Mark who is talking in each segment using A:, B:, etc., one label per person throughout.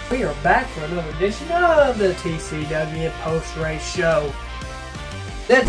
A: We are back for another edition of the TCWN post-race show. The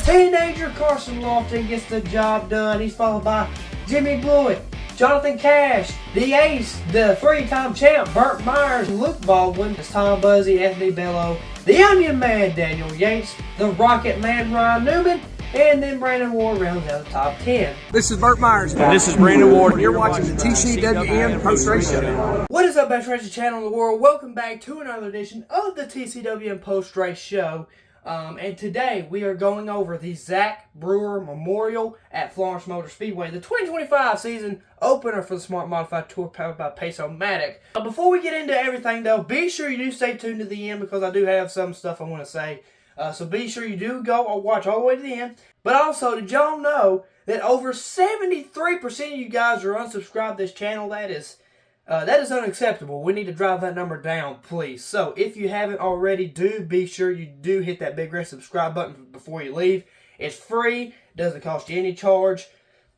A: teenager Carson Lofton gets the job done. He's followed by Jimmy Blewett, Jonathan Cash, the ace, the three-time champ Burt Myers, Luke Baldwin, Tom Buzzy, Anthony Bello, the Onion Man Daniel Yates, the Rocket Man Ryan Newman, and then Brandon Ward rounds out the top 10.
B: This is Burt Myers.
C: And this is Brandon Ward.
B: You're watching the TCWN post-race show.
A: What is up, best racing channel in the world? Welcome back to another edition of the TCWN post-race show. And today we are going over the Zach Brewer Memorial at Florence Motor Speedway, the 2025 season opener for the Smart Modified Tour powered by Pace-O-Matic. Before we get into everything though, be sure you do stay tuned to the end because I do have some stuff I want to say. So be sure you do go or watch all the way to the end. But also, did y'all know that over 73% of you guys are unsubscribed to this channel? That is unacceptable. We need to drive that number down, please. So if you haven't already, do be sure you do hit that big red subscribe button before you leave. It's free. Doesn't cost you any charge.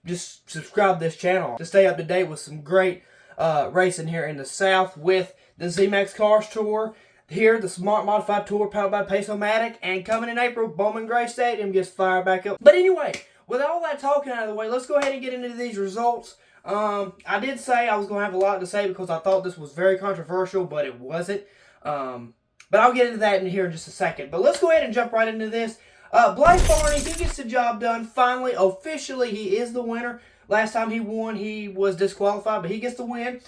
A: Just subscribe to this channel to stay up to date with some great racing here in the South with the ZMAX Cars Tour. Here, the Smart Modified Tour powered by Pace-O-Matic, and coming in April, Bowman Gray Stadium gets fired back up. But anyway, with all that talking out of the way, let's go ahead and get into these results. I did say I was going to have a lot to say because I thought this was very controversial, but it wasn't. But I'll get into that in here in just a second. But let's go ahead and jump right into this. Blake Barney, he gets the job done. Finally, officially, he is the winner. Last time he won, he was disqualified, but he gets the win.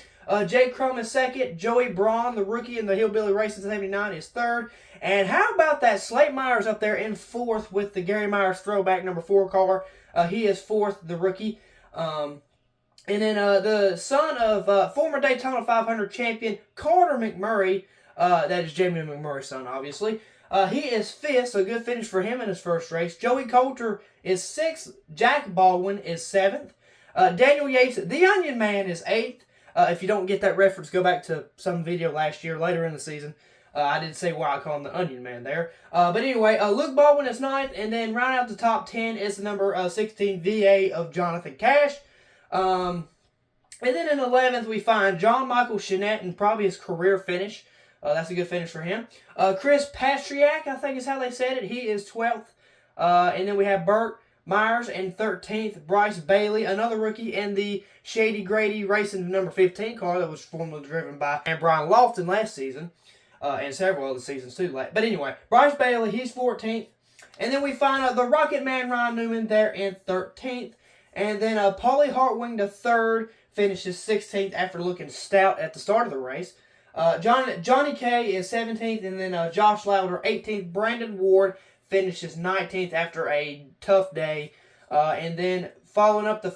A: Jake Crum is second. Joey Braun, the rookie in the Hillbilly Racing 79, is third. And how about that Slate Myers up there in fourth with the Gary Myers throwback number 4 car? He is fourth, the rookie. And then the son of former Daytona 500 champion Carter McMurray, that is Jamie McMurray's son, obviously. He is fifth, so good finish for him in his first race. Joey Coulter is sixth. Jack Baldwin is seventh. Daniel Yates, the Onion Man, is eighth. If you don't get that reference, go back to some video last year, later in the season. I did say why I call him the Onion Man there. But anyway, Luke Baldwin is ninth, and then round out the top 10 is the number 16 VA of Jonathan Cash. And then in 11th, we find John Michael Chenette, and probably his career finish. That's a good finish for him. Chris Pastriak, I think is how they said it. He is 12th. And then we have Burt Myers in 13th. Bryce Bailey, another rookie in the Shady Grady Racing number 15 car that was formerly driven by Brian Lofton last season. And several other seasons too. But anyway, Bryce Bailey, he's 14th. And then we find the Rocket Man Ryan Newman there in 13th. And then Paulie Hartwing III finishes 16th after looking stout at the start of the race. Johnny K is 17th, and then Josh Lauder 18th. Brandon Ward finishes 19th after a tough day. And then following up the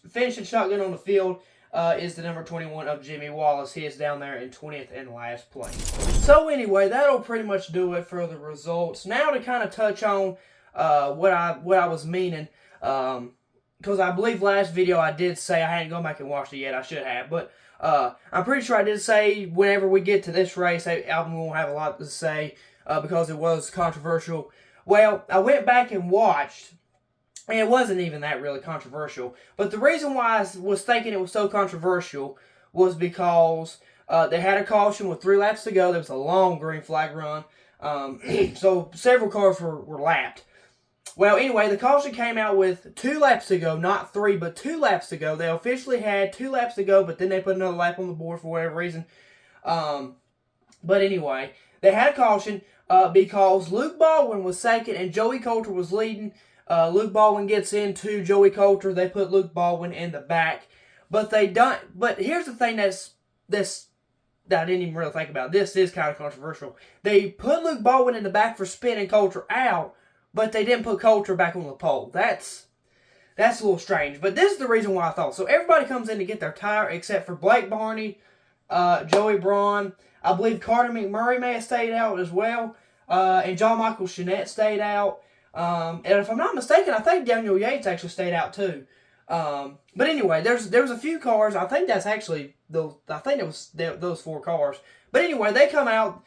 A: finishing shotgun on the field is the number 21 of Jimmy Wallace. He is down there in 20th and last place. So anyway, that'll pretty much do it for the results. Now to kind of touch on what I was meaning. Because I believe last video I did say, I hadn't gone back and watched it yet, I should have, but I'm pretty sure I did say whenever we get to this race, Alvin won't have a lot to say because it was controversial. Well, I went back and watched, and it wasn't even that really controversial, but the reason why I was thinking it was so controversial was because they had a caution with 3 laps to go. There was a long green flag run, so several cars were lapped. Well, anyway, the caution came out with 2 laps to go, not 3, but 2 laps to go. They officially had 2 laps to go, but then they put another lap on the board for whatever reason. But anyway, they had a caution because Luke Baldwin was second and Joey Coulter was leading. Luke Baldwin gets into Joey Coulter. They put Luke Baldwin in the back. But here's the thing that I didn't even really think about. This is kind of controversial. They put Luke Baldwin in the back for spinning Coulter out, but they didn't put Coulter back on the pole. That's a little strange. But this is the reason why I thought. So everybody comes in to get their tire except for Blake Barney, Joey Braun. I believe Carter McMurray may have stayed out as well. And John Michael Chenette stayed out. And if I'm not mistaken, I think Daniel Yates actually stayed out too. But anyway, there was a few cars. I think that's actually those 4 cars. But anyway, they come out.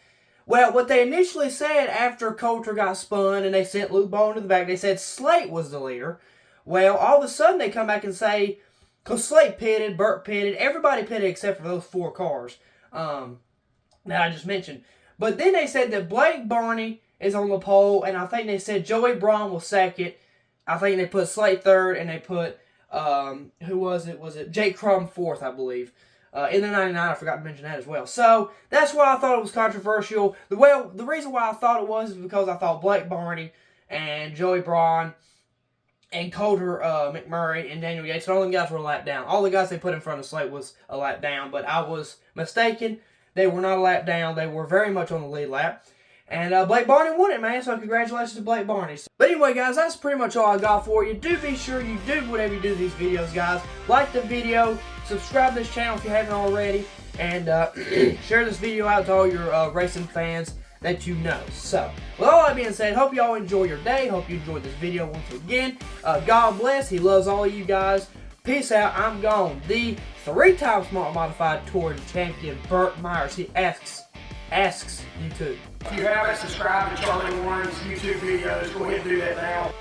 A: Well, what they initially said after Coulter got spun and they sent Luke Baldwin to the back, they said Slate was the leader. Well, all of a sudden they come back and say, because Slate pitted, Burt pitted, everybody pitted except for those 4 cars. that I just mentioned. But then they said that Blake Barney is on the pole, and I think they said Joey Braun was second. I think they put Slate third, and they put, who was it? Was it Jake Crum fourth, I believe. In the 99, I forgot to mention that as well. So, that's why I thought it was controversial. The reason why I thought it was is because I thought Blake Barney and Joey Braun and Coulter McMurray and Daniel Yates, all them guys were a lap down. All the guys they put in front of Slate was a lap down, but I was mistaken. They were not a lap down. They were very much on the lead lap. And Blake Barney won it, man, so congratulations to Blake Barney. But anyway, guys, that's pretty much all I got for you. Do be sure you do whatever you do these videos, guys. Like the video, subscribe to this channel if you haven't already, and share this video out to all your racing fans that you know. So, with all that being said, hope you all enjoy your day. Hope you enjoyed this video once again. God bless. He loves all of you guys. Peace out. I'm gone. The 3-time Smart Modified Touring Champion, Burt Myers, he asks you to.
B: If you haven't subscribed to Charlie Warren's YouTube videos, go ahead and do that now.